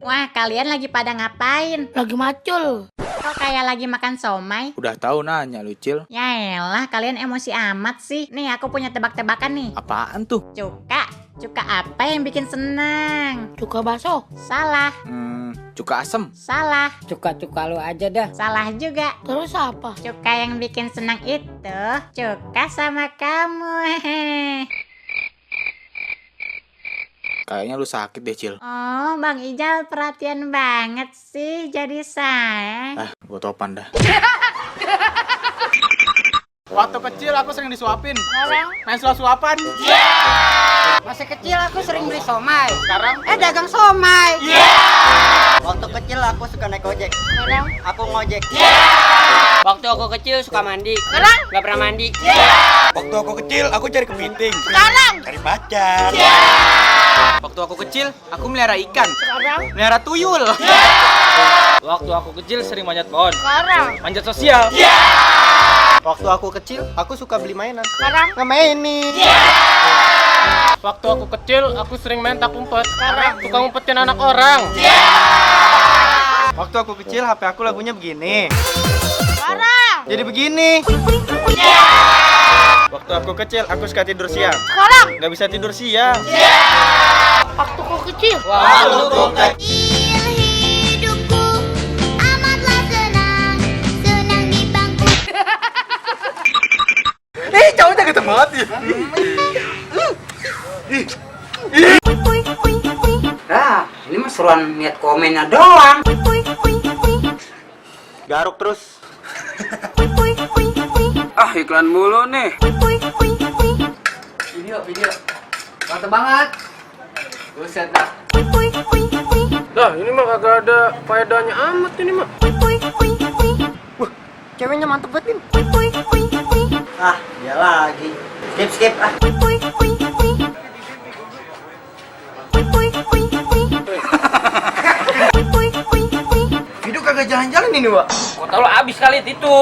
Wah, kalian lagi pada ngapain? Lagi macul. Kok kayak lagi makan somai? Udah tahu nanya lu, Cil. Yaelah, kalian emosi amat sih. Nih, aku punya tebak-tebakan nih. Apaan tuh? Cuka. Cuka apa yang bikin senang? Cuka bakso. Salah. Cuka asem. Salah. Cuka-cuka lu aja dah. Salah juga. Terus apa? Cuka yang bikin senang itu cuka sama kamu. Hehe. Kayaknya lu sakit deh, Cil. Oh, Bang Ijal perhatian banget sih jadi saya. Gua topan dah. Waktu kecil aku sering disuapin. Sekarang? Main suap-suapan. Masih kecil aku sering beli somai. Sekarang? Dagang somai. Waktu kecil aku suka naik ojek. Sekarang? Aku ngojek. Waktu aku kecil suka mandi. Sekarang? Gak pernah mandi. Waktu aku kecil aku cari kepiting. Sekarang? Cari pacar. Waktu aku kecil, aku melihara ikan. Sekarang? Melihara tuyul. Waktu aku kecil sering manjat pohon. Sekarang? Manjat sosial. Waktu aku kecil aku suka beli mainan. Sekarang? Ngemainin. Waktu aku kecil, aku sering main tak umpet. Sekarang suka ngumpetin anak orang. Waktu aku kecil HP aku lagunya begini. Sekarang? Jadi begini. Waktu aku kecil aku suka tidur siang. Sekarang? Gak bisa tidur siang. Waktu ku kecil. Hidupku amatlah senang, senang di bangku. Cowoknya gede banget ya. Nah, ini mah seruan lihat komennya doang. Garuk terus. Iklan mulu nih. Video. Mantap banget. Buset dah. Dah, ini mah kagak ada faedahnya amat ini mah. Ceweknya mantep banget, Bim. Dia lagi. Skip ah. Video kagak jalan-jalan ini, Wak. Kok tau lo abis kali itu.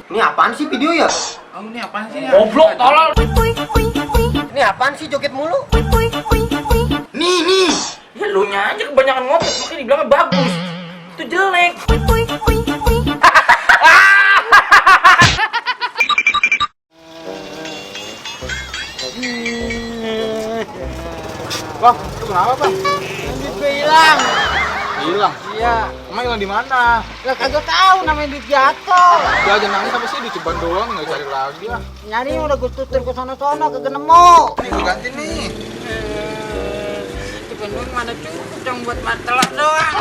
Ini apaan sih video ya? Ini apaan sih? Goblok tolol. Ini apaan sih joget mulu? Nih. Ya lu nya aja kebanyakan ngotot, makanya dibilangnya bagus. Itu jelek. Bang, lu kenapa, Bang? Duit gue hilang. Hilang. Iya. Emang hilang di mana? Lah kagak tahu namanya duit jatuh. Dia aja nangis sampai sih di Ceban doang, nggak cari lagi ah. Nyari udah gue tutur ke sono-sono kagak nemu. Nih gua ganti nih. Ceban doang mana cukup dong buat matelas doang.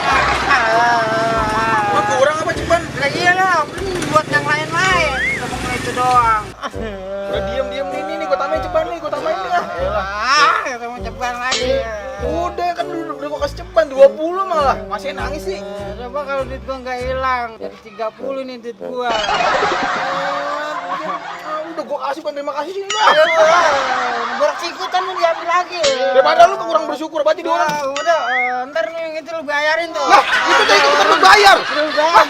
Wah, kurang apa Ceban? Lah iyalah, belum buat yang lain-lain. Ngomong itu doang. Udah diem nih gua tambahin Ceban nih, gua tambahin nih ah. Kata mau ceban lagi. Udah kan udah gua kasih Ceban 20 malah. Masih nangis sih. Coba kalau duit gua nggak hilang, jadi 30 nih duit gua. Udah gua kasih Ban, terima kasih sih. Bersikutan lu diambil lagi. Daripada lu kurang bersyukur berarti dua orang. Udah, ntar lu yang itu lu bayarin tuh. Lah, itu tadi kan bukan lu bayar. Lu bayar.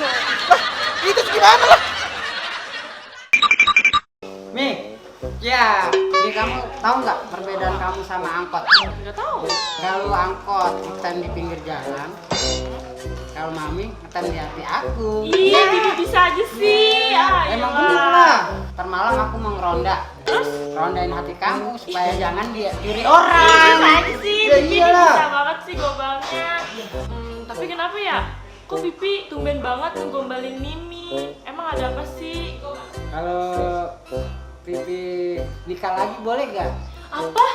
Itu gimana lah? Mi, ya, Mi kamu tahu nggak perbedaan kamu sama angkot? Nggak tahu. Kalau angkot ngetem di pinggir jalan, kalau mami ngetem di hati aku. Iya, Bibi bisa aja sih. Emang bener lah. Ntar malam aku mau ngeronda. Terus rondain hati kamu supaya jangan diri orang. Bisa aja sih. Ya Bibi iyalah. bisa banget sih gombalnya. Tapi kenapa ya? Kok Bibi tumben banget ngegombalin Mimi? Emang ada apa sih? Kalau Pipi nikah lagi boleh gak? Apa?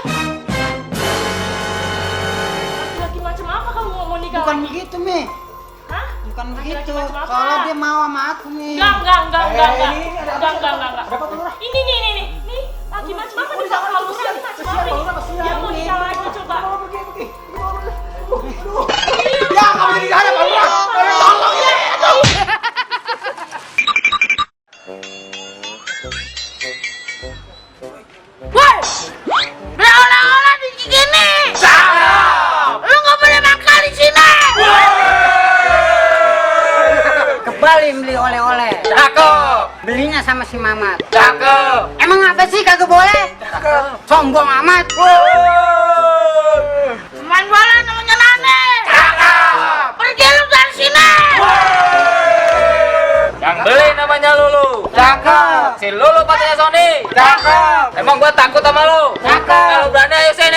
Laki-laki macam apa kamu mau nikah Bukan lagi? begitu, Mi. Hah? Bukan Laki-laki begitu. macam apa? Soalnya dia mau sama aku, Mi. Enggak. Ada apa tuh, Lurah? Ini nih. Laki macam apa di belakang kamu? Laki macam apa nih? Dia mau nikah lagi coba. Ya, kamu jadi ada Pak Lurah. Tolong ya. Woi! Beli oleh-oleh di Cikini. Lu nggak boleh makan di sini. Ke Bali beli oleh-oleh. Cakep. Belinya sama si Mamat. Cakep. Emang apa sih kagak boleh? Sombong amat. Main bola namanya Nane. Beli namanya Lulu. Cakep. Si Lulu pacarnya Sony. Cakep. Emang gua takut sama lu? Cakep. Kalau berani ayo sini.